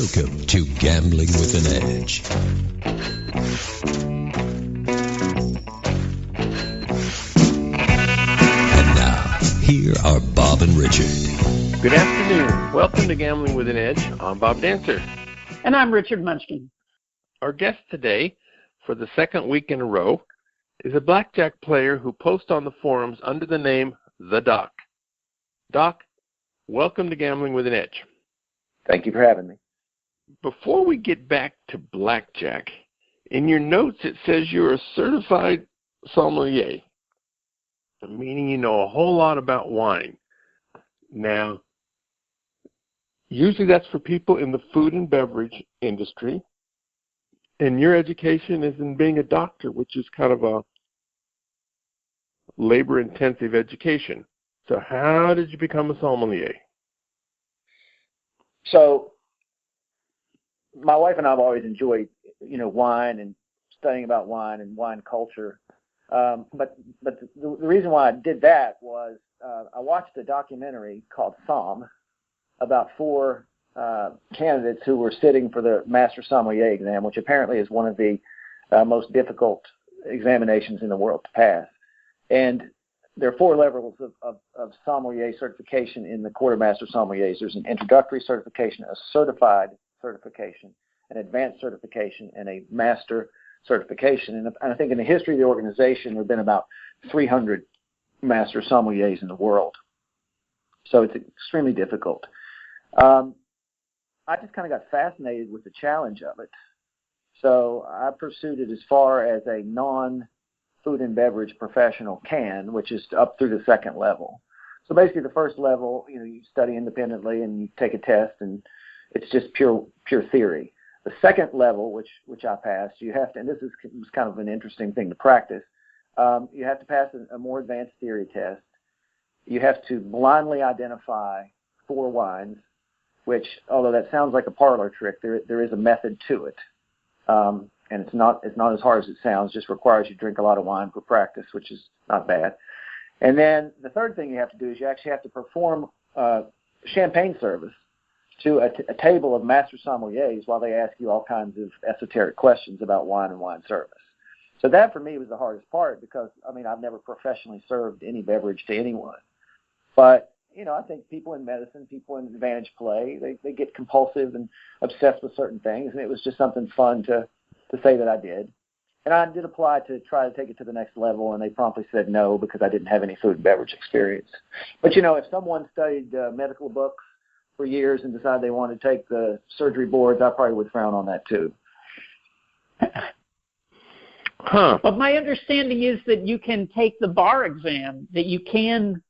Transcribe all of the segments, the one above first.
Welcome to Gambling with an Edge. And now, here are Bob and Richard. Good afternoon. Welcome to Gambling with an Edge. I'm Bob Dancer. And I'm Richard Munchkin. Our guest today, for the second week in a row, is a blackjack player who posts on the forums under the name The Doc. Doc, welcome to Gambling with an Edge. Thank you for having me. Before we get back to blackjack, in your notes it says you're a certified sommelier, meaning you know a whole lot about wine. Now, usually that's for people in the food and beverage industry, and your education is in being a doctor, which is kind of a labor-intensive education. So how did you become a sommelier? So my wife and I have always enjoyed, wine and studying about wine and wine culture. But the reason why I did that was I watched a documentary called Somm about four candidates who were sitting for the Master Sommelier exam, which apparently is one of the most difficult examinations in the world to pass. And there are four levels of sommelier certification in the Court of Master Sommeliers. There's an introductory certification, a certified certification, an advanced certification, and a master certification. And I think in the history of the organization, there have been about 300 master sommeliers in the world. So it's extremely difficult. I just kind of got fascinated with the challenge of it. So I pursued it as far as a non-food and beverage professional can, which is up through the second level. So basically the first level, you study independently and you take a test and it's just pure theory. The second level, which I passed, you have to, and this is kind of an interesting thing to practice, you have to pass a more advanced theory test. You have to blindly identify four wines, which, although that sounds like a parlor trick, there is a method to it. And it's not as hard as it sounds, just requires you to drink a lot of wine for practice, which is not bad. And then the third thing you have to do is you actually have to perform champagne service to a table of master sommeliers while they ask you all kinds of esoteric questions about wine and wine service. So that for me was the hardest part because, I've never professionally served any beverage to anyone. But, I think people in medicine, people in advantage play, they get compulsive and obsessed with certain things, and it was just something fun to say that I did. And I did apply to try to take it to the next level, and they promptly said no because I didn't have any food and beverage experience. But, if someone studied medical books for years and decided they wanted to take the surgery boards, I probably would frown on that too. Huh. But my understanding is that you can take the bar exam, that you can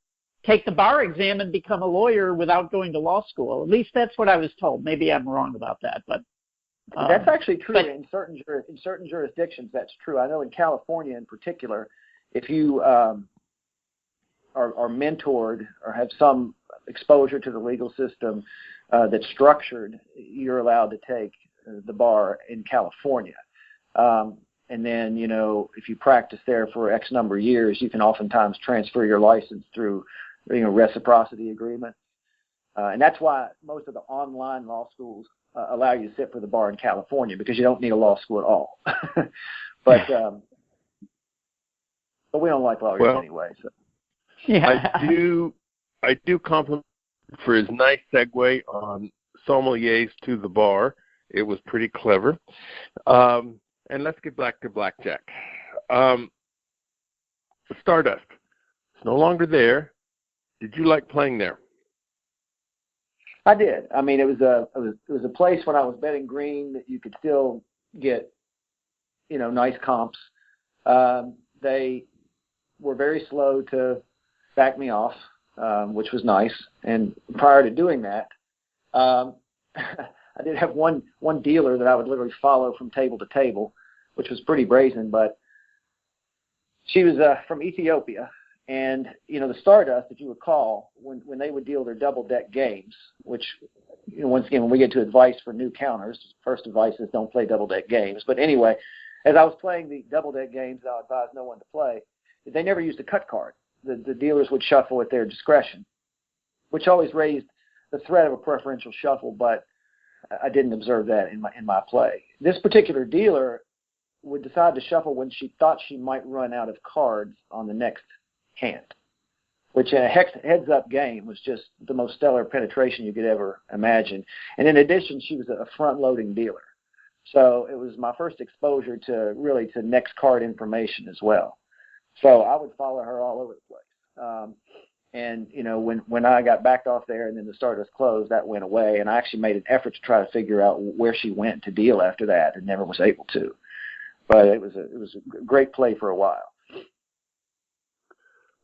take the bar exam and become a lawyer without going to law school. At least that's what I was told. Maybe I'm wrong about that, but that's actually true in certain jurisdictions. That's true. I know in California in particular, if you are mentored or have some exposure to the legal system that's structured, you're allowed to take the bar in California. And then, if you practice there for X number of years, you can oftentimes transfer your license through, reciprocity agreements. And that's why most of the online law schools allow you to sit for the bar in California because you don't need a law school at all. But we don't like lawyers anyway. So. Yeah. I do compliment for his nice segue on sommeliers to the bar. It was pretty clever. And let's get back to blackjack. Stardust. It's no longer there. Did you like playing there? I did. It was a place when I was betting green that you could still get, nice comps. They were very slow to back me off, which was nice. And prior to doing that, I did have one dealer that I would literally follow from table to table, which was pretty brazen. But she was from Ethiopia. And, the Stardust, if you recall, when they would deal their double-deck games, which, once again, when we get to advice for new counters, first advice is don't play double-deck games. But anyway, as I was playing the double-deck games, I advised no one to play. They never used a cut card. The dealers would shuffle at their discretion, which always raised the threat of a preferential shuffle. But I didn't observe that in my play. This particular dealer would decide to shuffle when she thought she might run out of cards on the next hand, which in a heads-up game was just the most stellar penetration you could ever imagine. And in addition, she was a front-loading dealer. So it was my first exposure to next card information as well. So I would follow her all over the place. And, you know, when I got backed off there and then the Stardust closed, that went away. And I actually made an effort to try to figure out where she went to deal after that and never was able to. But it was a great play for a while.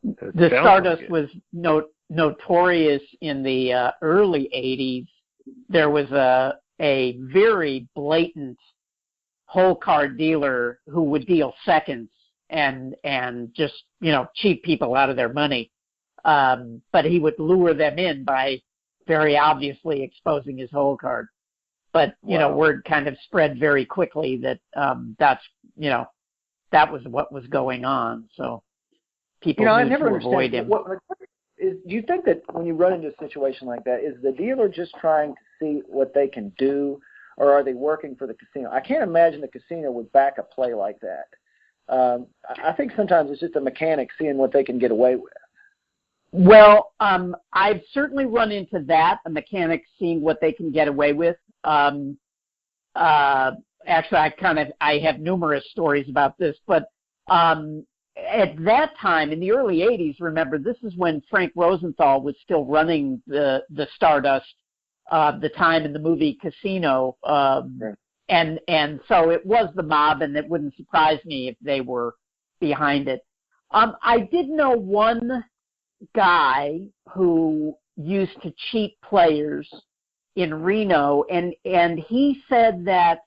The Stardust was notorious in the early 80s. There was a very blatant whole card dealer who would deal seconds and just, you know, cheat people out of their money. But he would lure them in by very obviously exposing his whole card. But, you know, word kind of spread very quickly that that was what was going on. So people I need never to avoid him. Do you think that when you run into a situation like that, is the dealer just trying to see what they can do, or are they working for the casino? I can't imagine the casino would back a play like that. I think sometimes it's just a mechanic seeing what they can get away with. Well, I've certainly run into that, a mechanic seeing what they can get away with. Actually, I have numerous stories about this, but at that time, in the early 80s, remember, this is when Frank Rosenthal was still running the Stardust, the time in the movie Casino, Right. and so it was the mob, and it wouldn't surprise me if they were behind it. I did know one guy who used to cheat players in Reno, and he said that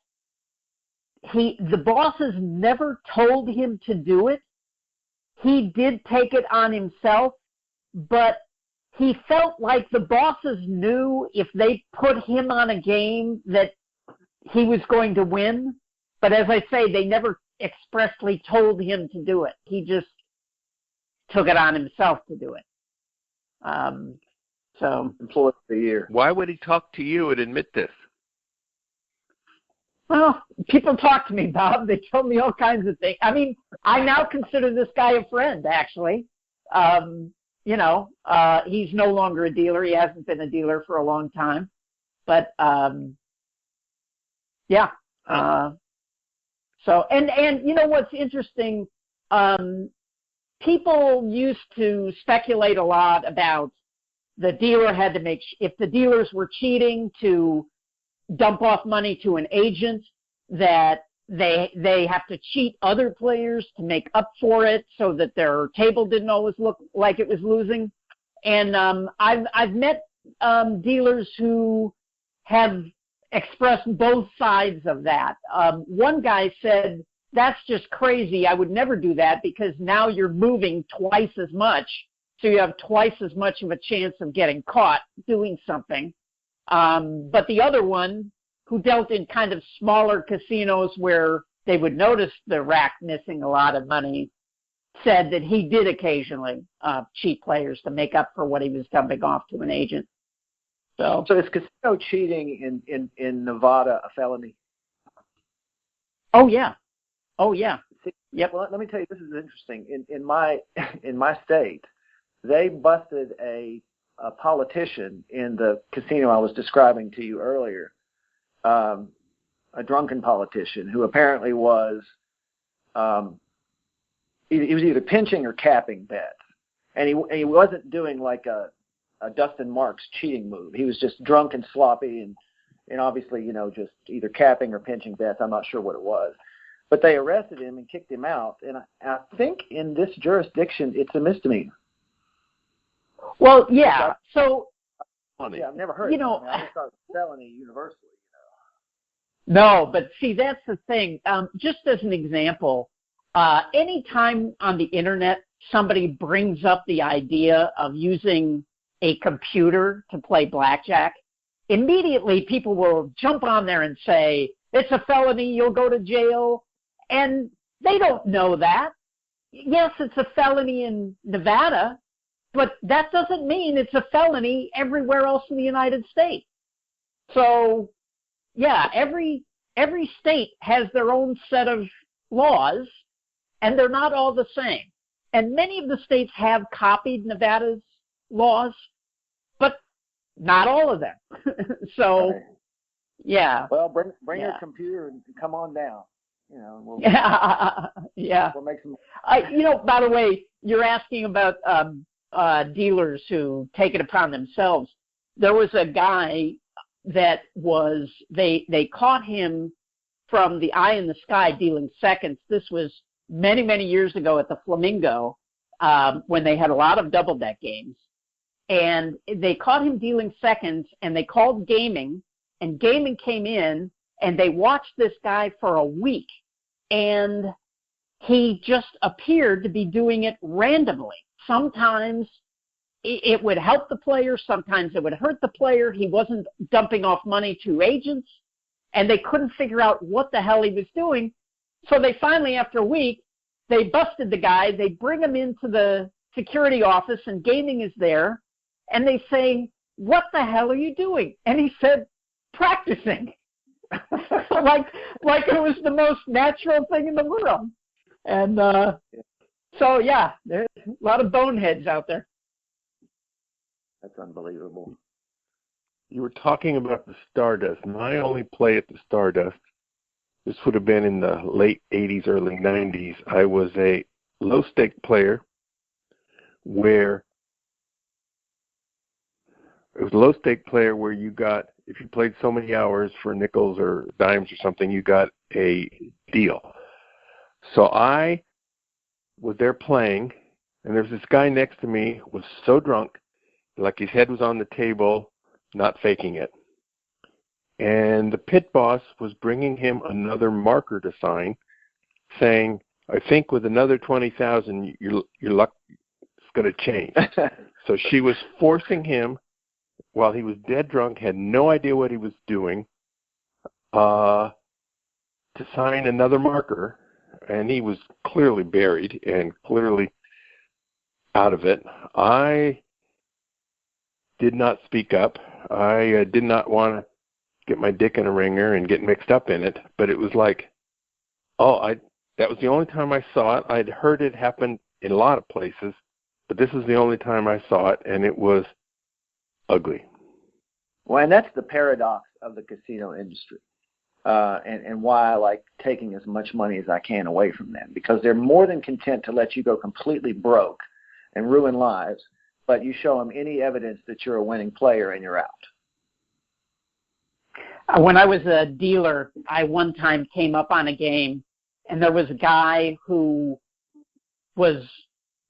the bosses never told him to do it. He did take it on himself, but he felt like the bosses knew if they put him on a game that he was going to win. But as I say, they never expressly told him to do it. He just took it on himself to do it. So Employee of the year. Why would he talk to you and admit this? Well, people talk to me, Bob. They tell me all kinds of things. I mean, I now consider this guy a friend, actually. He's no longer a dealer. He hasn't been a dealer for a long time. But, yeah. So, and you know what's interesting? People used to speculate a lot about the dealer had to if the dealers were cheating, to dump off money to an agent, that they have to cheat other players to make up for it so that their table didn't always look like it was losing. And I've met dealers who have expressed both sides of that. One guy said, "That's just crazy. I would never do that because now you're moving twice as much, so you have twice as much of a chance of getting caught doing something." But the other one, who dealt in kind of smaller casinos where they would notice the rack missing a lot of money, said that he did occasionally cheat players to make up for what he was dumping off to an agent. So is casino cheating in Nevada a felony? Oh yeah. Yep. Well, let me tell you, this is interesting. In my state, they busted a politician in the casino I was describing to you earlier, a drunken politician who apparently was he was either pinching or capping bets, and he wasn't doing like a Dustin Marks cheating move. He was just drunk and sloppy and obviously, you know, just either capping or pinching bets. I'm not sure what it was. But they arrested him and kicked him out. And I think in this jurisdiction, it's a misdemeanor. Well, yeah. So, yeah, I've never heard of it. I just thought it was felony universally. No, but see, that's the thing. Just as an example, anytime on the internet somebody brings up the idea of using a computer to play blackjack, immediately people will jump on there and say, it's a felony, you'll go to jail. And they don't know that. Yes, it's a felony in Nevada, but that doesn't mean it's a felony everywhere else in the United States. So yeah, every state has their own set of laws, and they're not all the same. And many of the states have copied Nevada's laws, but not all of them. So, Right. yeah. Well, bring Yeah. your computer and come on down. You know, we'll, Yeah. we'll make some. By the way, you're asking about dealers who take it upon themselves. There was a guy that was, they caught him from the eye in the sky dealing seconds. This was many, many years ago at the Flamingo, when they had a lot of double deck games. And they caught him dealing seconds, and they called gaming, and gaming came in, and they watched this guy for a week, and he just appeared to be doing it randomly. Sometimes it would help the player, sometimes it would hurt the player. He wasn't dumping off money to agents, and they couldn't figure out what the hell he was doing. So they finally, after a week, they busted the guy. They bring him into the security office, and gaming is there, and they say, "What the hell are you doing?" And he said, "Practicing." like it was the most natural thing in the world. And so, yeah, there's a lot of boneheads out there. That's unbelievable. You were talking about the Stardust. My only play at the Stardust, this would have been in the late 80s, early 90s. I was a low-stake player where it was a low-stake player where you got, if you played so many hours for nickels or dimes or something, you got a deal. So I was there playing, and there was this guy next to me who was so drunk, like his head was on the table, not faking it. And the pit boss was bringing him another marker to sign, saying, "I think with another 20,000, your luck is going to change." So she was forcing him, while he was dead drunk, had no idea what he was doing, to sign another marker, and he was clearly buried and clearly out of it. I did not speak up. I did not want to get my dick in a ringer and get mixed up in it, but it was like, that was the only time I saw it. I'd heard it happen in a lot of places, but this was the only time I saw it, and it was ugly. Well, and that's the paradox of the casino industry, and why I like taking as much money as I can away from them, because they're more than content to let you go completely broke and ruin lives, but you show them any evidence that you're a winning player and you're out. When I was a dealer, I one time came up on a game, and there was a guy who was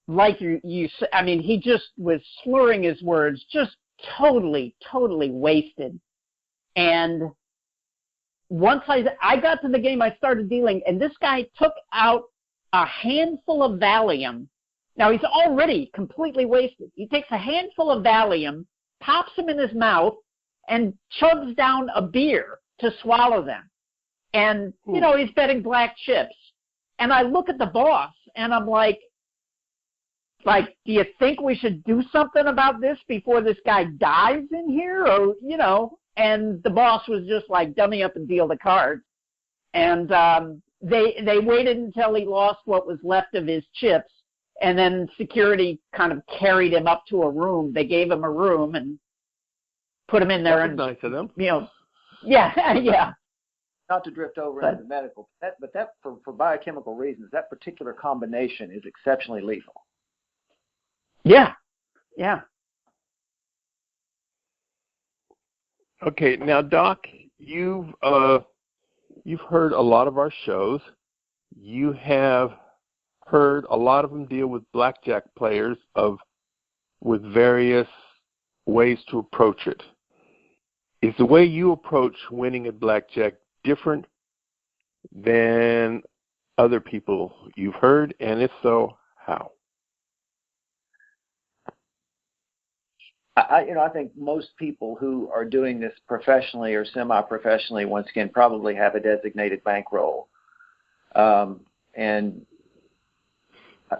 like he just was slurring his words, just totally wasted. And once I got to the game, I started dealing, and this guy took out a handful of Valium. Now, he's already completely wasted. He takes a handful of Valium, pops them in his mouth, and chugs down a beer to swallow them. And, he's betting black chips. And I look at the boss, and I'm like, do you think we should do something about this before this guy dies in here? Or, and the boss was just like, dummy up and deal the cards. And they waited until he lost what was left of his chips, and then security kind of carried him up to a room. They gave him a room and put him in there. That was and nice of them. Yeah. Not to drift over into the medical, but that for biochemical reasons, that particular combination is exceptionally lethal. Yeah. Okay, now Doc, you've heard a lot of our shows. You have heard a lot of them deal with blackjack players with various ways to approach it. Is the way you approach winning at blackjack different than other people you've heard, and if so, how? I think most people who are doing this professionally or semi-professionally, once again, probably have a designated bankroll. And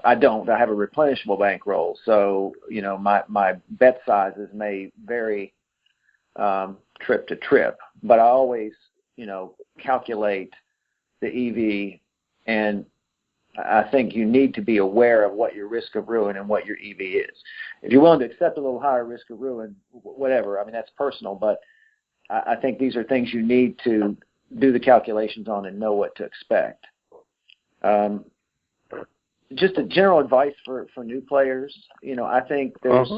I don't. I have a replenishable bankroll. So, my bet sizes may vary trip to trip, but I always calculate the EV, and I think you need to be aware of what your risk of ruin and what your EV is. If you're willing to accept a little higher risk of ruin, whatever, I mean, that's personal, but I think these are things you need to do the calculations on and know what to expect. Just a general advice for new players, I think there's,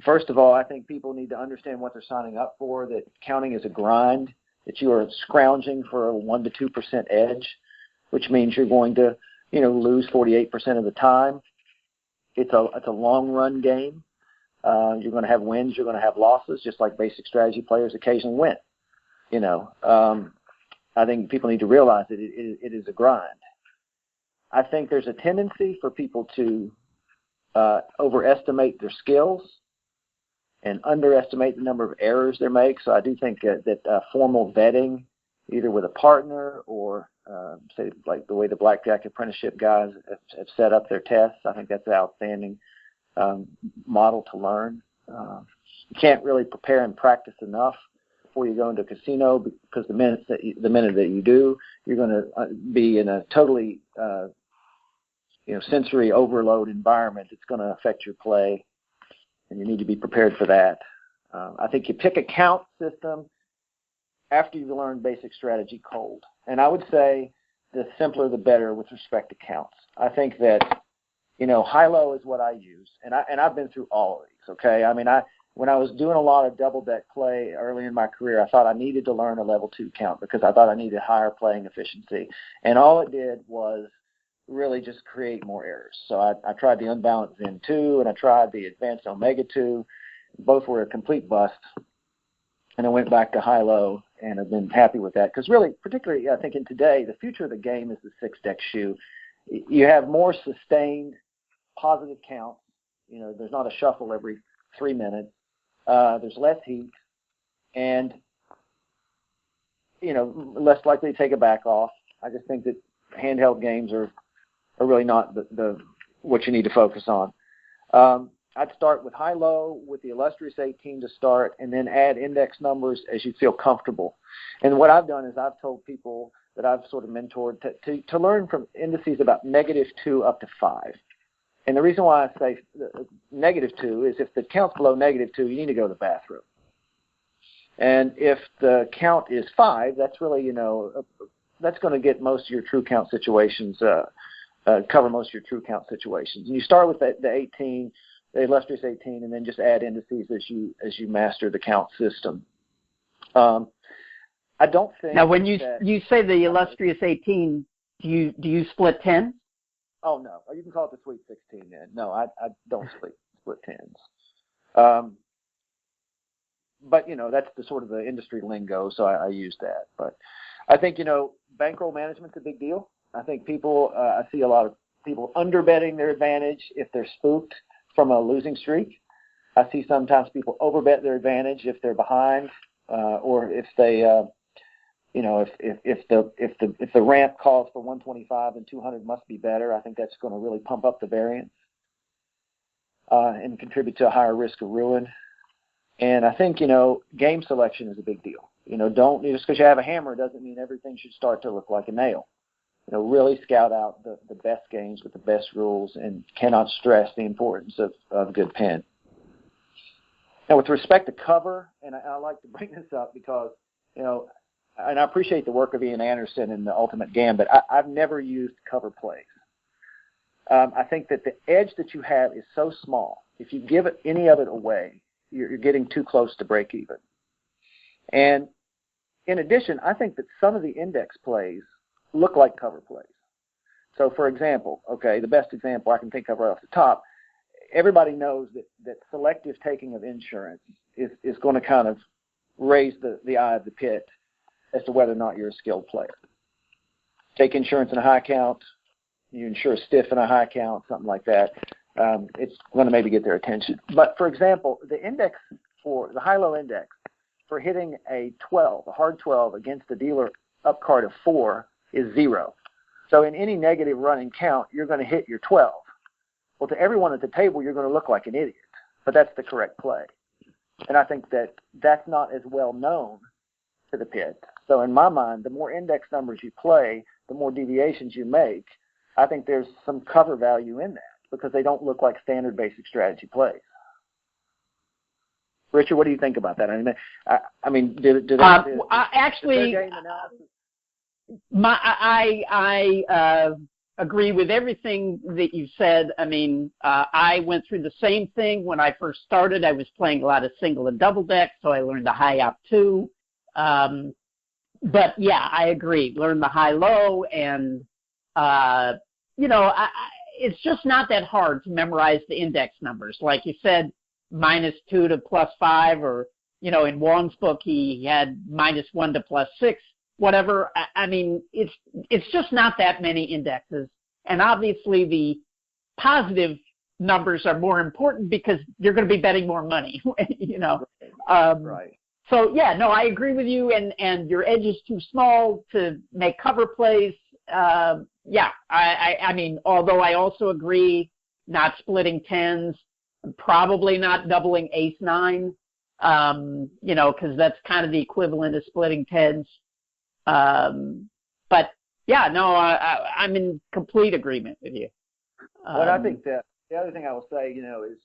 first of all, I think people need to understand what they're signing up for, that counting is a grind, that you are scrounging for a 1% to 2% edge, which means you're going to, lose 48% of the time. It's a long run game. You're going to have wins, you're going to have losses, just like basic strategy players occasionally win. I think people need to realize that it is a grind. I think there's a tendency for people to overestimate their skills and underestimate the number of errors they make. So I do think that formal vetting, either with a partner or say like the way the Blackjack Apprenticeship guys have set up their tests, I think that's an outstanding model to learn. You can't really prepare and practice enough before you go into a casino, because the minute that you do, you're going to be in a totally sensory overload environment. It's going to affect your play, and you need to be prepared for that. I think you pick a count system after you've learned basic strategy cold. And I would say the simpler the better with respect to counts. I think that, high-low is what I use, and I've been through all of these, okay? I mean, when I was doing a lot of double-deck play early in my career, I thought I needed to learn a level 2 count because I thought I needed higher playing efficiency. And all it did was really just create more errors. So I tried the unbalanced Zen 2, and I tried the advanced Omega 2. Both were a complete bust. And I went back to high-low, and I've been happy with that. Because really, particularly I think in today, the future of the game is the 6-deck shoe. You have more sustained positive counts. There's not a shuffle every 3 minutes. There's less heat, and less likely to take a back off. I just think that handheld games are really not the what you need to focus on. I'd start with high-low with the illustrious 18 to start, and then add index numbers as you feel comfortable. And what I've done is I've told people that I've sort of mentored to learn from indices about -2 up to 5. And the reason why I say -2 is if the count's below -2, you need to go to the bathroom. And if the count is 5, that's really, that's going to get most of your true count situations, cover most of your true count situations. And you start with the 18, the illustrious 18, and then just add indices as you master the count system. I don't think. Now, when you say the illustrious 18, do you split 10? Oh, no. You can call it the Sweet 16 then. No, I don't split tens. But, that's the sort of the industry lingo, so I use that. But I think, bankroll management's a big deal. I think I see a lot of people underbetting their advantage if they're spooked from a losing streak. I see sometimes people overbet their advantage if they're behind, or if they, if the ramp calls for 125 and 200 must be better. I think that's going to really pump up the variance and contribute to a higher risk of ruin. And I think game selection is a big deal. Don't just because you have a hammer doesn't mean everything should start to look like a nail. Really scout out the best games with the best rules, and cannot stress the importance of good pen. Now, with respect to cover, and I like to bring this up because, and I appreciate the work of Ian Anderson in the Ultimate Gambit, I've never used cover plays. I think that the edge that you have is so small. If you give any of it away, you're getting too close to break even. And in addition, I think that some of the index plays look like cover plays. So, for example, the best example I can think of right off the top, everybody knows that selective taking of insurance is going to kind of raise the eye of the pit as to whether or not you're a skilled player. Take insurance in a high count, you insure a stiff in a high count, something like that. It's going to maybe get their attention. But, for example, the index for the high-low index for hitting a 12, a hard 12 against the dealer up card of 4 is 0. So in any negative running count, you're going to hit your 12. Well, to everyone at the table, you're going to look like an idiot, but that's the correct play. And I think that that's not as well known to the pit So in my mind, the more index numbers you play, the more deviations you make. I think there's some cover value in that because they don't look like standard basic strategy plays. Richard, what do you think about that? I mean, actually, I agree with everything that you said. I mean, I went through the same thing when I first started. I was playing a lot of single and double deck, so I learned the high op too. But yeah, I agree. Learn the high low, and it's just not that hard to memorize the index numbers. Like you said, -2 to +5, or in Wong's book he had -1 to +6. Whatever. I mean, it's just not that many indexes, and obviously the positive numbers are more important because you're going to be betting more money. Right. So yeah, no, I agree with you, and your edge is too small to make cover plays. Yeah, I mean, although I also agree not splitting tens, probably not doubling ace-9, because that's kind of the equivalent of splitting tens. But yeah, no, I'm in complete agreement with you. Well, I think that the other thing I will say, is,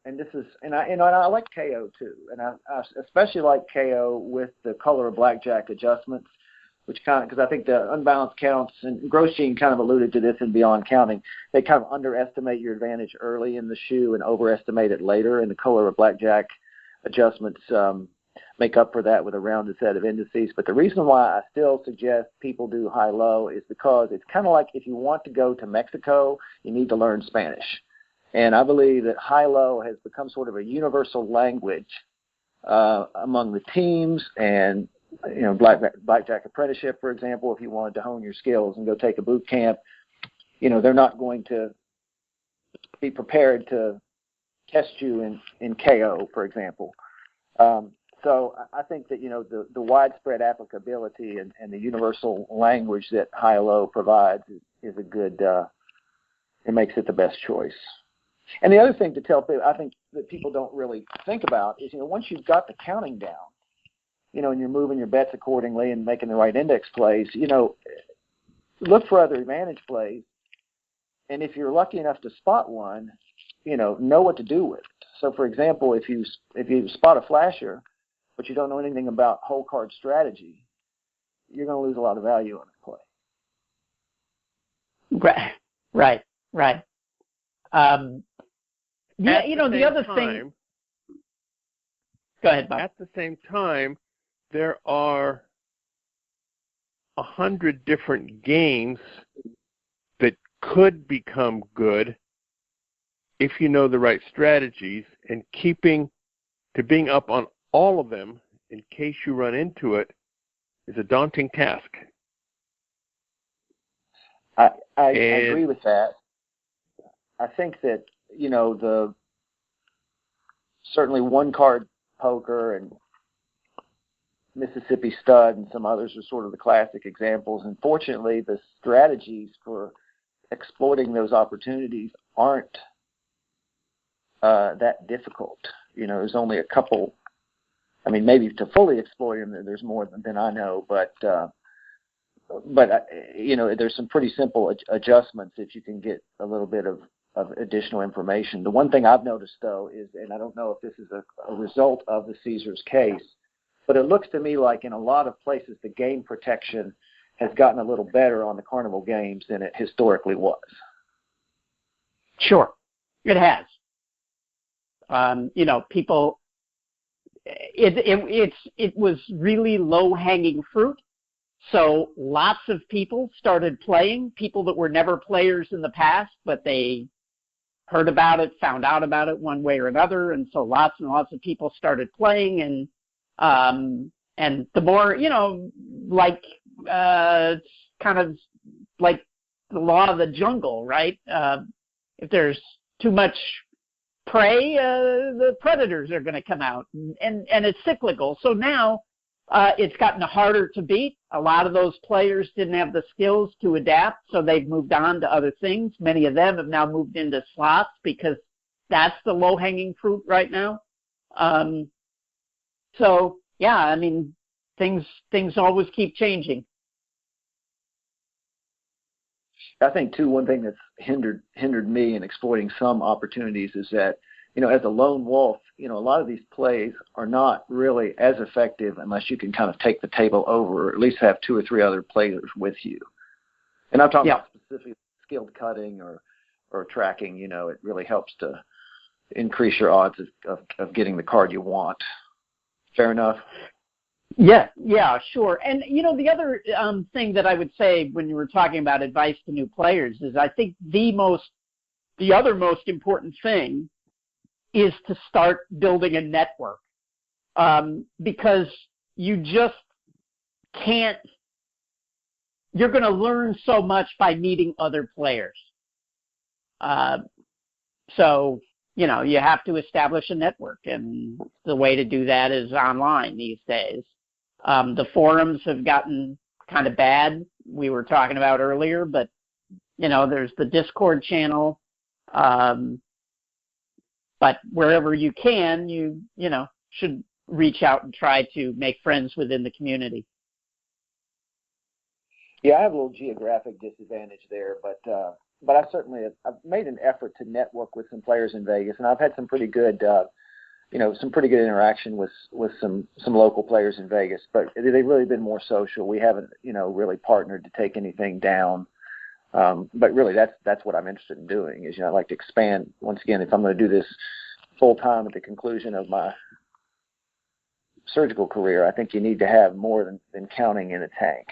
and this is, and I like KO too, and I especially like KO with the color of blackjack adjustments, which because I think the unbalanced counts, and Grosjean kind of alluded to this in Beyond Counting, they kind of underestimate your advantage early in the shoe and overestimate it later, and the color of blackjack adjustments make up for that with a rounded set of indices. But the reason why I still suggest people do high-low is because it's kind of like if you want to go to Mexico, you need to learn Spanish. And I believe that high-low has become sort of a universal language among the teams. And, Blackjack Apprenticeship, for example, if you wanted to hone your skills and go take a boot camp, they're not going to be prepared to test you in KO, for example. So I think that, the widespread applicability and the universal language that high-low provides is a good, it makes it the best choice. And the other thing to tell people, I think that people don't really think about is, once you've got the counting down, and you're moving your bets accordingly and making the right index plays, look for other advantage plays. And if you're lucky enough to spot one, know what to do with it. So, for example, if you spot a flasher, but you don't know anything about whole card strategy, you're going to lose a lot of value on that play. Right. The other thing. Go ahead, Bob. At the same time, there are 100 different games that could become good if you know the right strategies, and being up on all of them in case you run into it is a daunting task. I agree with that. I think that, certainly one card poker and Mississippi Stud and some others are sort of the classic examples. And fortunately, the strategies for exploiting those opportunities aren't that difficult. There's only a couple. I mean, maybe to fully exploit them, there's more than I know. But there's some pretty simple adjustments if you can get a little bit of additional information. The one thing I've noticed, though, is, and I don't know if this is a result of the Caesars case, but it looks to me like in a lot of places the game protection has gotten a little better on the Carnival games than it historically was. Sure, it has. People, it was really low-hanging fruit. So lots of people started playing, people that were never players in the past, but they heard about it, found out about it one way or another, and so lots and lots of people started playing, and the more, it's kind of like the law of the jungle, right? If there's too much prey, the predators are going to come out, and it's cyclical. So now it's gotten harder to beat. A lot of those players didn't have the skills to adapt, so they've moved on to other things. Many of them have now moved into slots because that's the low-hanging fruit right now. So, yeah, I mean, things always keep changing. I think too, one thing that's hindered me in exploiting some opportunities is that, as a lone wolf, a lot of these plays are not really as effective unless you can kind of take the table over, or at least have 2 or 3 other players with you. And I'm talking about specifically skilled cutting or tracking. It really helps to increase your odds of getting the card you want. Fair enough? Yeah, sure. And, the other thing that I would say when you were talking about advice to new players is I think the other most important thing is to start building a network, because you just can't, you're going to learn so much by meeting other players. So, you have to establish a network, and the way to do that is online these days. The forums have gotten kind of bad, we were talking about earlier, but, there's the Discord channel. But wherever you can, you should reach out and try to make friends within the community. Yeah, I have a little geographic disadvantage there, but I've made an effort to network with some players in Vegas, and I've had some pretty good, interaction with some local players in Vegas. But they've really been more social. We haven't, really partnered to take anything down. But really, that's what I'm interested in doing. Is I'd like to expand once again. If I'm going to do this full time at the conclusion of my surgical career, I think you need to have more than counting in a tank.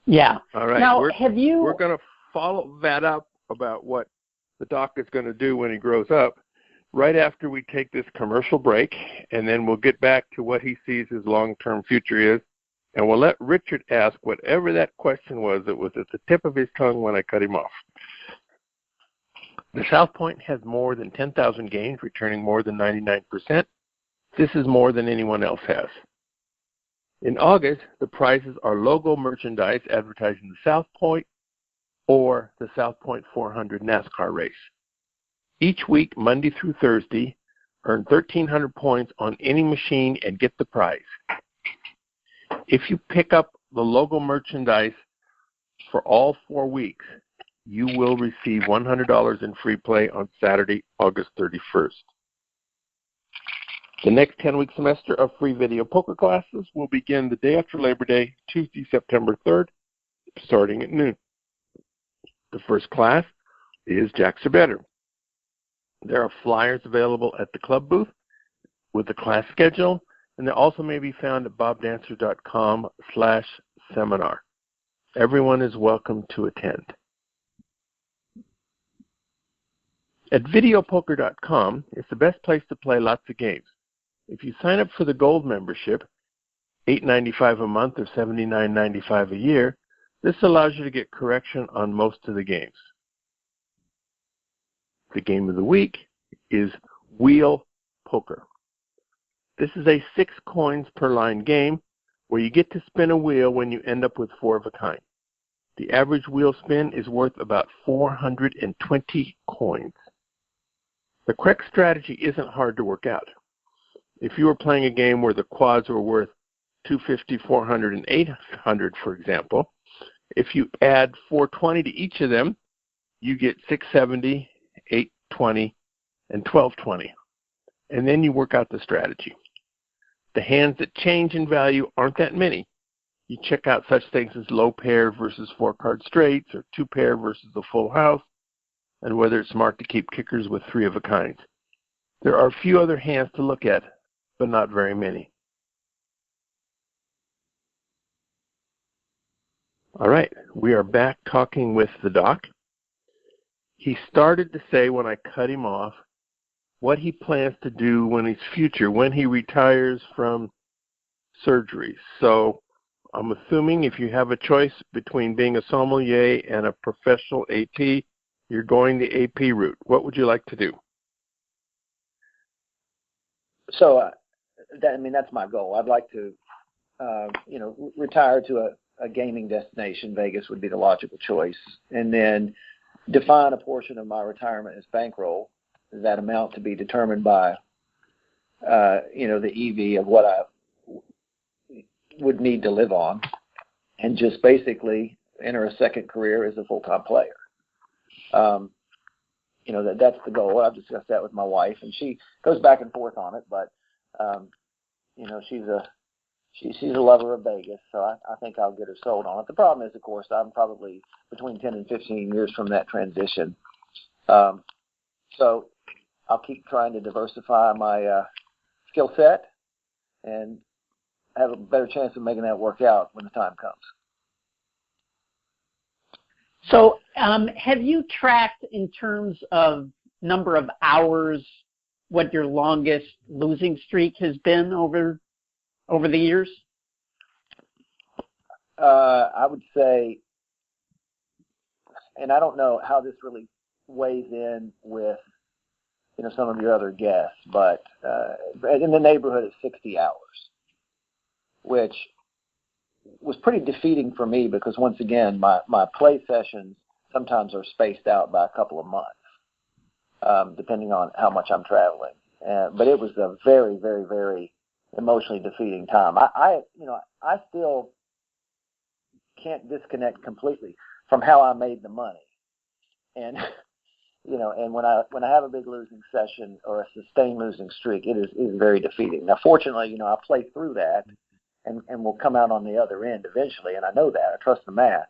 Yeah. All right. Now, we're going to follow that up about what the doc is going to do when he grows up right after we take this commercial break, and then we'll get back to what he sees his long-term future is, and we'll let Richard ask whatever that question was that was at the tip of his tongue when I cut him off. The South Point has more than 10,000 games, returning more than 99%. This is more than anyone else has. In August, the prizes are logo merchandise advertising the South Point or the South Point 400 NASCAR race. Each week, Monday through Thursday, earn 1,300 points on any machine and get the prize. If you pick up the logo merchandise for all 4 weeks, you will receive $100 in free play on Saturday, August 31st. The next 10-week semester of free video poker classes will begin the day after Labor Day, Tuesday, September 3rd, starting at noon. The first class is Jacks or Better. There are flyers available at the club booth with the class schedule, and they also may be found at bobdancer.com/seminar. Everyone is welcome to attend. At videopoker.com, it's the best place to play lots of games. If you sign up for the gold membership, $8.95 a month or $79.95 a year, this allows you to get correction on most of the games. The game of the week is Wheel Poker. This is a 6 coins per line game where you get to spin a wheel when you end up with 4 of a kind. The average wheel spin is worth about 420 coins. The correct strategy isn't hard to work out. If you were playing a game where the quads were worth 250, 400, and 800, for example, if you add 420 to each of them, you get 670, 820, and 1220. And then you work out the strategy. The hands that change in value aren't that many. You check out such things as low pair versus 4-card straights, or 2-pair versus the full house, and whether it's smart to keep kickers with 3 of a kind. There are a few other hands to look at, but not very many. All right, we are back talking with the doc. He started to say when I cut him off what he plans to do when he retires from surgery. So I'm assuming if you have a choice between being a sommelier and a professional AP, you're going the AP route. What would you like to do? So, that's my goal. I'd like to, retire to a gaming destination. Vegas would be the logical choice. And then define a portion of my retirement as bankroll. That amount to be determined by, the EV of what I, would need to live on, and just basically enter a second career as a full-time player. That's the goal. I've discussed that with my wife, and she goes back and forth on it, but she's a lover of Vegas, so I think I'll get her sold on it. The problem is, of course, I'm probably between 10 and 15 years from that transition. So I'll keep trying to diversify my skill set and have a better chance of making that work out when the time comes. So have you tracked in terms of number of hours what your longest losing streak has been over the years? I would say, and I don't know how this really weighs in with some of your other guests, but in the neighborhood of 60 hours, which was pretty defeating for me because, once again, my play sessions sometimes are spaced out by a couple of months, depending on how much I'm traveling. But it was a very, very, very emotionally defeating time. I still can't disconnect completely from how I made the money, and and when I have a big losing session or a sustained losing streak, it is very defeating. Now, fortunately, I play through that and will come out on the other end eventually, and I know that. I trust the math,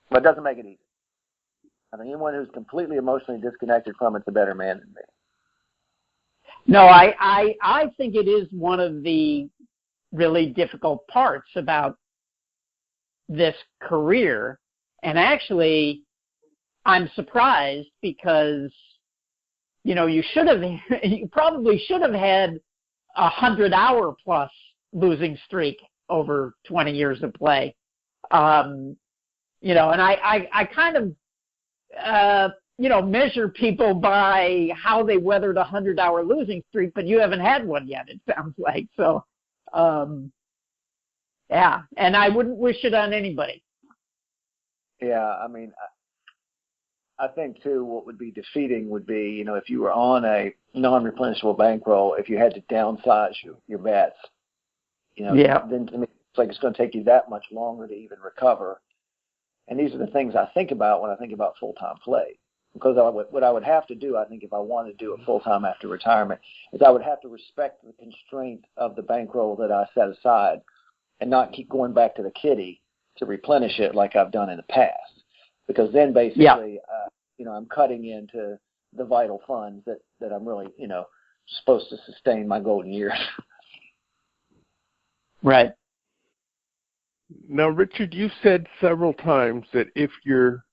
but it doesn't make it easy. I mean, anyone who's completely emotionally disconnected from it's a better man than me. No, I think it is one of the really difficult parts about this career, and actually I'm surprised because you probably should have had 100-hour plus losing streak over 20 years of play. And I kind of measure people by how they weathered a 100-hour losing streak, but you haven't had one yet, it sounds like. So yeah, and I wouldn't wish it on anybody. Yeah, I mean, I think, too, what would be defeating would be, if you were on a non-replenishable bankroll, if you had to downsize your bets, then to me, it's like it's going to take you that much longer to even recover. And these are the things I think about when I think about full-time play. Because what I would have to do, I think, if I wanted to do it full-time after retirement, is I would have to respect the constraint of the bankroll that I set aside and not keep going back to the kitty to replenish it like I've done in the past. Because then basically, I'm cutting into the vital funds that I'm really, supposed to sustain my golden years. Right. Now, Richard, you said several times that if you're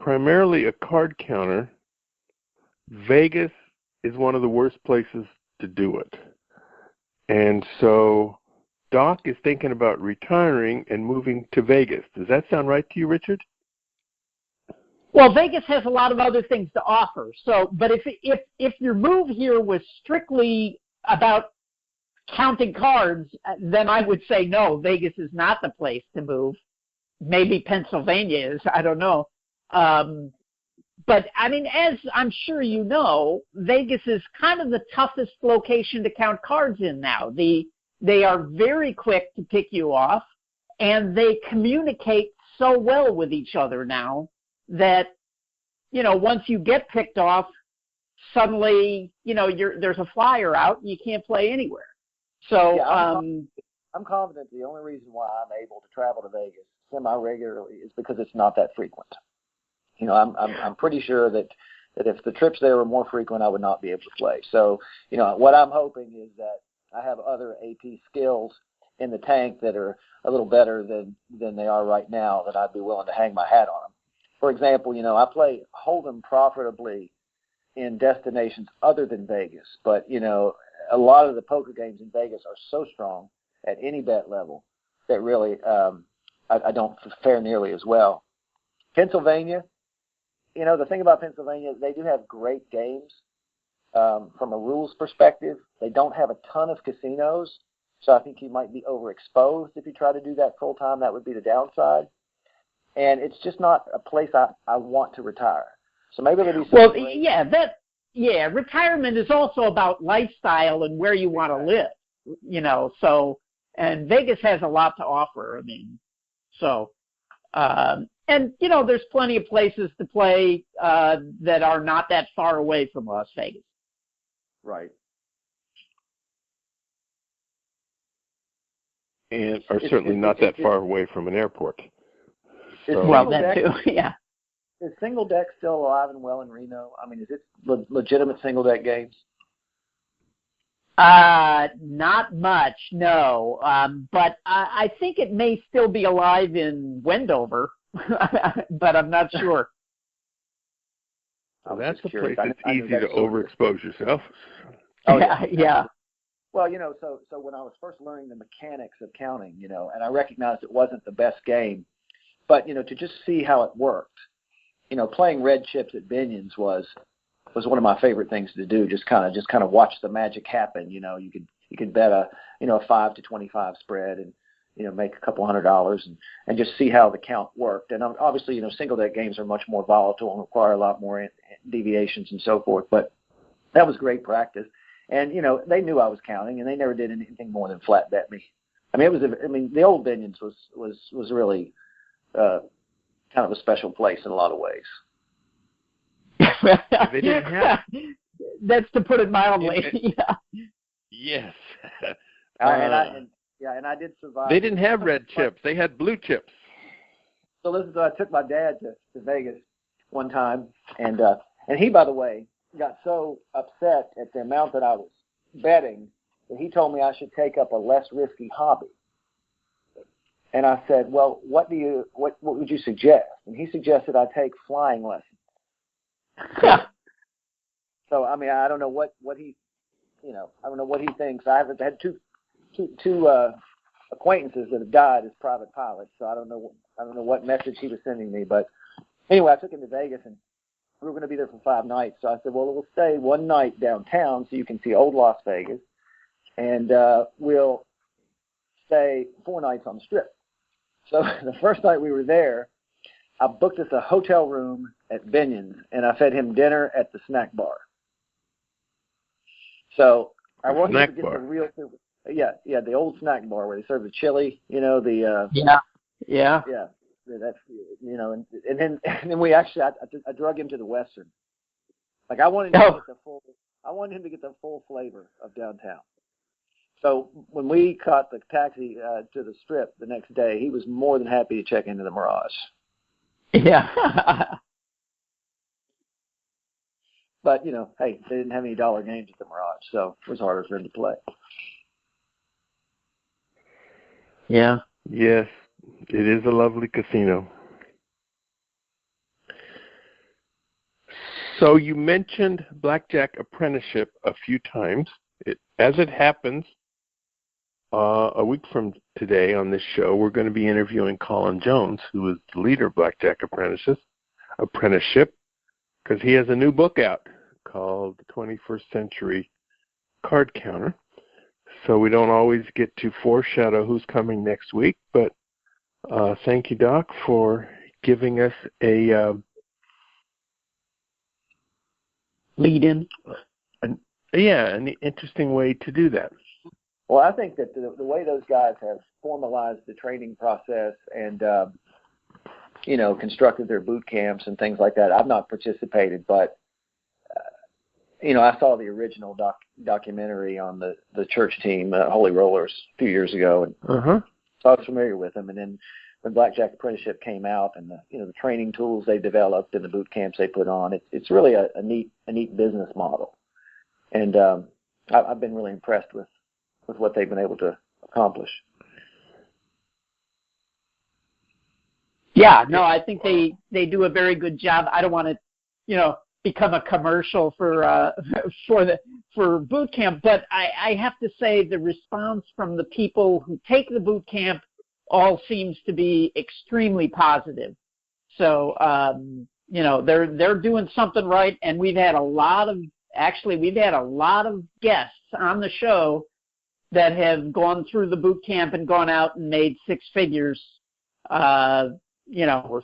primarily a card counter, Vegas is one of the worst places to do it. And so Doc is thinking about retiring and moving to Vegas. Does that sound right to you, Richard? Well, Vegas has a lot of other things to offer. So, but if your move here was strictly about counting cards, then I would say no, Vegas is not the place to move. Maybe Pennsylvania is, I don't know. But I mean, as I'm sure you know, Vegas is kind of the toughest location to count cards in now. They are very quick to pick you off, and they communicate so well with each other now that, once you get picked off, suddenly, there's a flyer out and you can't play anywhere. So yeah, I'm confident the only reason why I'm able to travel to Vegas semi-regularly is because it's not that frequent. I'm pretty sure that if the trips there were more frequent, I would not be able to play. So, what I'm hoping is that I have other AP skills in the tank that are a little better than they are right now, that I'd be willing to hang my hat on them. For example, I play Hold'em profitably in destinations other than Vegas, but, a lot of the poker games in Vegas are so strong at any bet level that really I don't fare nearly as well. Pennsylvania, the thing about Pennsylvania is they do have great games from a rules perspective. They don't have a ton of casinos, so I think you might be overexposed if you try to do that full time. That would be the downside. And it's just not a place I want to retire. So maybe there'll be some great... retirement is also about lifestyle and where you want to live, so, and Vegas has a lot to offer. I mean, so, and you know, there's plenty of places to play that are not that far away from Las Vegas. Right. And are certainly not that far away from an airport. So, Well, that too, yeah. Is single deck still alive and well in Reno? I mean, is it legitimate single deck games? Not much, no. But I think it may still be alive in Wendover, but I'm not sure. well, that's the place that's easy to overexpose yourself. Oh, yeah. Well, you know, so when I was first learning the mechanics of counting, you know, and I recognized it wasn't the best game, but, you know, to just see how it worked, you know, playing red chips at Binion's was one of my favorite things to do. Just kind of watch the magic happen. You know, you could bet a 5 to 25 spread and, you know, make a couple $100 and just see how the count worked. And obviously, you know, single deck games are much more volatile and require a lot more deviations and so forth. But that was great practice. And, you know, they knew I was counting, and they never did anything more than flat bet me. I mean, the old Binion's was really kind of a special place in a lot of ways. They didn't have. That's to put it mildly. Yeah. Yes. And I did survive. They didn't have red chips. They had blue chips. So listen, I took my dad to Vegas one time, and he, by the way, got so upset at the amount that I was betting that he told me I should take up a less risky hobby. And I said, well, what would you suggest? And he suggested I take flying lessons. So I mean, I don't know what he, you know, I don't know what he thinks. I have had two acquaintances that have died as private pilots, so I don't know what message he was sending me. But anyway, I took him to Vegas, and we were going to be there for 5 nights. So I said, well, we'll stay one night downtown so you can see old Las Vegas, and we'll stay 4 nights on the Strip. So the first night we were there, I booked us a hotel room at Binion's, and I fed him dinner at the snack bar. So I wanted to get the real, the old snack bar where they serve the chili, you know, yeah. That's, you know, and then we actually, I drug him to the Western. Like I wanted him to get the full flavor of downtown. So when we caught the taxi to the Strip the next day, he was more than happy to check into the Mirage. Yeah. But, you know, hey, they didn't have any dollar games at the Mirage, so it was harder for him to play. Yeah. Yes, it is a lovely casino. So you mentioned Blackjack Apprenticeship a few times. As it happens, a week from today on this show, we're going to be interviewing Colin Jones, who is the leader of Blackjack Apprenticeship, because he has a new book out called The 21st Century Card Counter. So we don't always get to foreshadow who's coming next week, but thank you, Doc, for giving us a lead-in. An interesting way to do that. Well, I think that the way those guys have formalized the training process and, you know, constructed their boot camps and things like that, I've not participated, but, you know, I saw the original documentary on the church team, Holy Rollers, a few years ago, and so I was familiar with them. And then when Blackjack Apprenticeship came out, and the training tools they developed and the boot camps they put on, it's really a neat business model, and I've been really impressed with what they've been able to accomplish. Yeah, no, I think they do a very good job. I don't want to, you know, become a commercial for boot camp, but I have to say the response from the people who take the boot camp all seems to be extremely positive. So you know, they're doing something right, and we've had a lot of guests on the show that have gone through the boot camp and gone out and made 6 figures. You know, or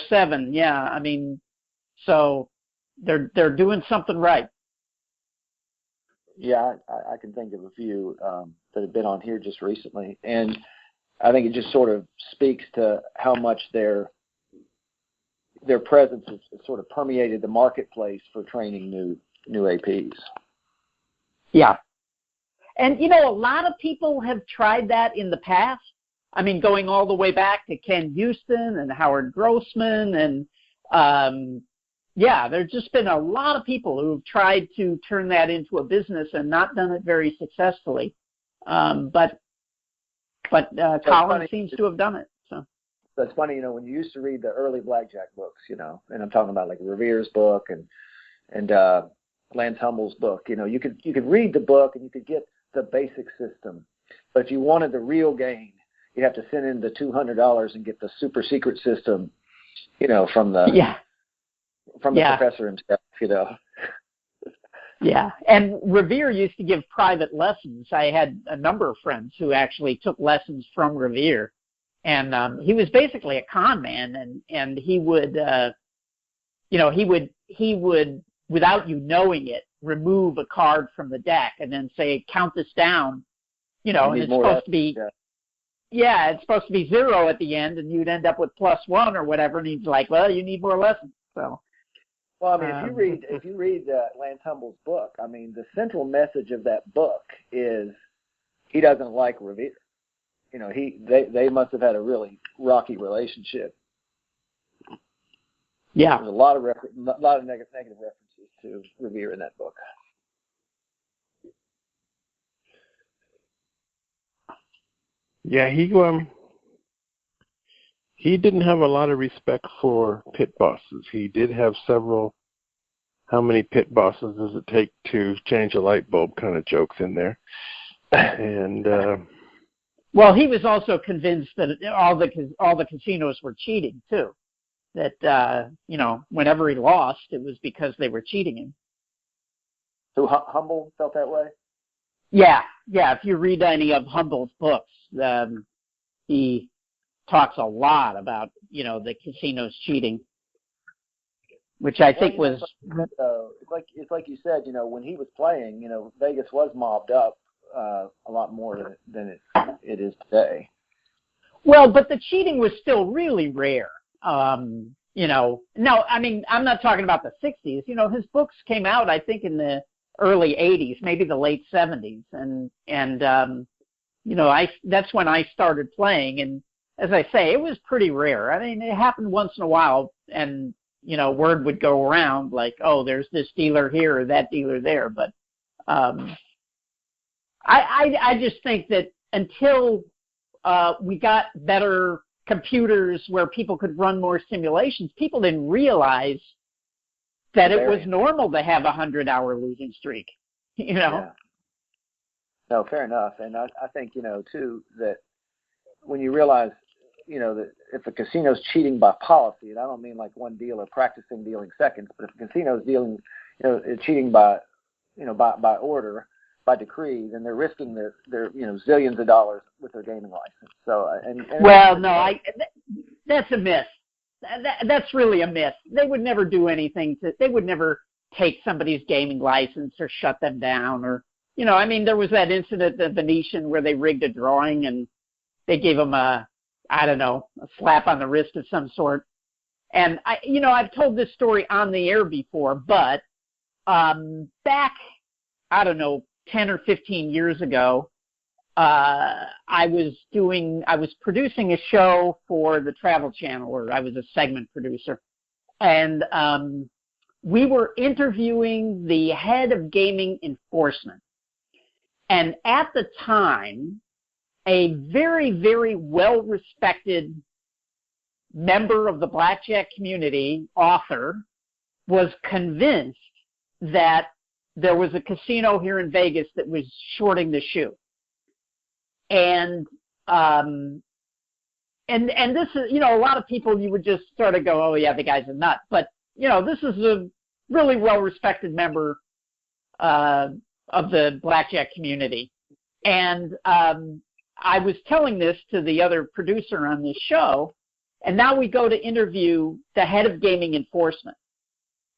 seven. Yeah, I mean, so they're doing something right. Yeah, I can think of a few that have been on here just recently, and I think it just sort of speaks to how much their presence has sort of permeated the marketplace for training new APs. Yeah. And, you know, a lot of people have tried that in the past. I mean, going all the way back to Ken Houston and Howard Grossman. And, yeah, there's just been a lot of people who have tried to turn that into a business and not done it very successfully. But Colin seems to have done it. So that's funny, you know, when you used to read the early blackjack books, you know, and I'm talking about like Revere's book and Lance Humble's book, you know, you could read the book and you could get the basic system, but if you wanted the real game, you have to send in the $200 and get the super secret system, you know, from the professor himself, you know. Yeah, and Revere used to give private lessons. I had a number of friends who actually took lessons from Revere, and he was basically a con man, and he would, you know, he would, without you knowing it, remove a card from the deck and then say, count this down, you know, and it's supposed to be, it's supposed to be 0 at the end, and you'd end up with +1 or whatever, and he's like, well, you need more lessons. So, well, I mean, if you read Lance Humble's book, I mean, the central message of that book is he doesn't like Revere. You know, they must have had a really rocky relationship. Yeah, there's a lot of negative references to Revere in that book. Yeah, he didn't have a lot of respect for pit bosses. He did have several "how many pit bosses does it take to change a light bulb" kind of jokes in there. And well, he was also convinced that all the casinos were cheating too. That you know, whenever he lost, it was because they were cheating him. So Humble felt that way? Yeah. If you read any of Humble's books, he talks a lot about, you know, the casinos cheating, which I think was. It's like you said, you know, when he was playing, you know, Vegas was mobbed up a lot more than it is today. Well, but the cheating was still really rare. You know, no, I mean, I'm not talking about the 60s. You know, his books came out, I think, in the early 80s, maybe the late 70s. And you know, that's when I started playing. And as I say, it was pretty rare. I mean, it happened once in a while, and, you know, word would go around like, oh, there's this dealer here or that dealer there. But I just think that until we got better computers where people could run more simulations, people didn't realize that it was normal to have a 100-hour losing streak, you know? Yeah. No, fair enough. And I think, you know, too, that when you realize, you know, that if a casino's cheating by policy, and I don't mean like one dealer practicing dealing seconds, but if a casino's dealing, you know, cheating by, you know, by order, by decree, then they're risking their you know, zillions of dollars with their gaming license. So well, no, that's a myth. That's really a myth. They would never do anything they would never take somebody's gaming license or shut them down, or, you know, I mean, there was that incident at the Venetian where they rigged a drawing and they gave them a slap on the wrist of some sort. And I've told this story on the air before, but back, 10 or 15 years ago, I was producing a show for the Travel Channel, or I was a segment producer, and we were interviewing the head of gaming enforcement. And at the time, a very, very well-respected member of the blackjack community, author, was convinced that there was a casino here in Vegas that was shorting the shoe. And this is, you know, a lot of people, you would just sort of go, oh yeah, the guy's a nut. But, you know, this is a really well-respected member of the blackjack community. And I was telling this to the other producer on this show, and now we go to interview the head of gaming enforcement.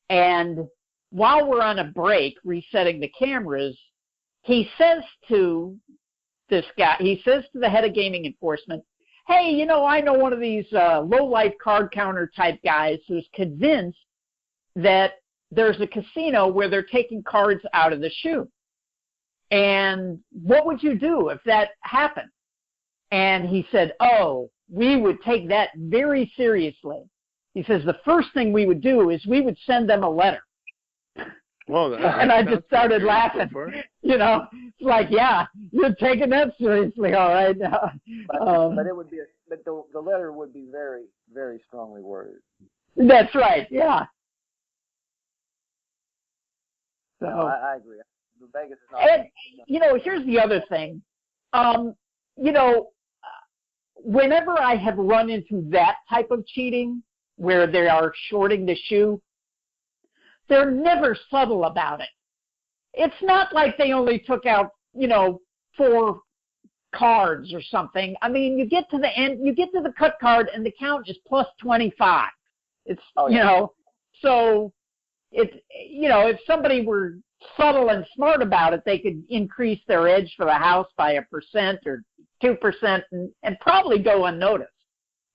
And while we're on a break resetting the cameras, he says to this guy, he says to the head of gaming enforcement, hey, you know, I know one of these low-life card counter type guys who's convinced that there's a casino where they're taking cards out of the shoe. And what would you do if that happened? And he said, oh, we would take that very seriously. He says the first thing we would do is we would send them a letter. Well, and I just started laughing. You know, it's like, yeah, you're taking that seriously, all right. But it would be, the letter would be very, very strongly worded. That's right. Yeah. So I agree. Vegas is not. And you know, here's the other thing. You know, whenever I have run into that type of cheating, where they are shorting the shoe, they're never subtle about it. It's not like they only took out, you know, 4 cards or something. I mean, you get to the end, you get to the cut card, and the count is plus 25. It's, you know, so it's, you know, if somebody were subtle and smart about it, they could increase their edge for the house by 1% or 2% and probably go unnoticed.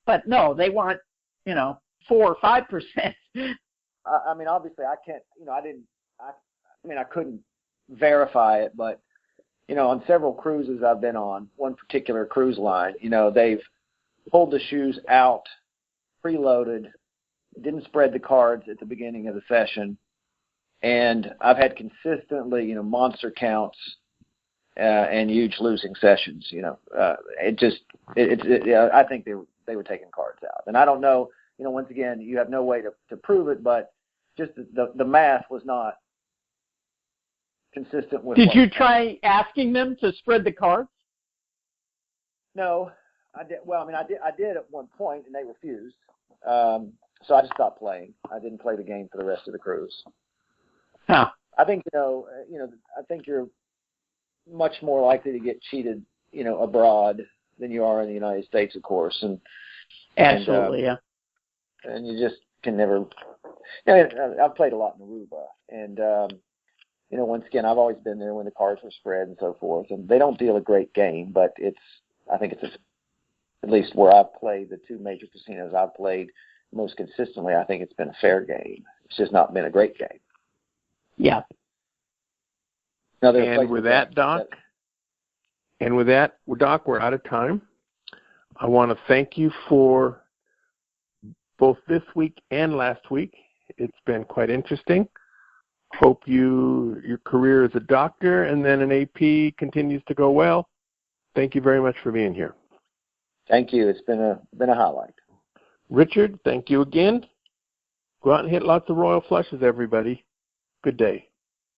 But no, they want, you know, 4 or 5%. I mean, obviously, I can't, you know, I couldn't verify it, but, you know, on several cruises I've been on, one particular cruise line, you know, they've pulled the shoes out, preloaded, didn't spread the cards at the beginning of the session, and I've had consistently, you know, monster counts and huge losing sessions. You know, I think they were taking cards out, and I don't know. You know, once again, you have no way to prove it, but just the math was not consistent with. Did you try asking them to spread the cards? No, I did. Well, I mean, I did at one point, and they refused. So I just stopped playing. I didn't play the game for the rest of the cruise. Huh. I think I think you're much more likely to get cheated, you know, abroad than you are in the United States, of course. And absolutely, yeah. And you just can never. You know, I've played a lot in Aruba, and you know, once again, I've always been there when the cards were spread and so forth. And they don't deal a great game, but I think it's at least where I've played, the 2 major casinos I've played most consistently, I think it's been a fair game. It's just not been a great game. Yeah. Now, and with that, Doc, we're out of time. I want to thank you for both this week and last week. It's been quite interesting. Hope your career as a doctor and then an AP continues to go well. Thank you very much for being here. Thank you. It's been a highlight. Richard, thank you again. Go out and hit lots of royal flushes, everybody. Good day.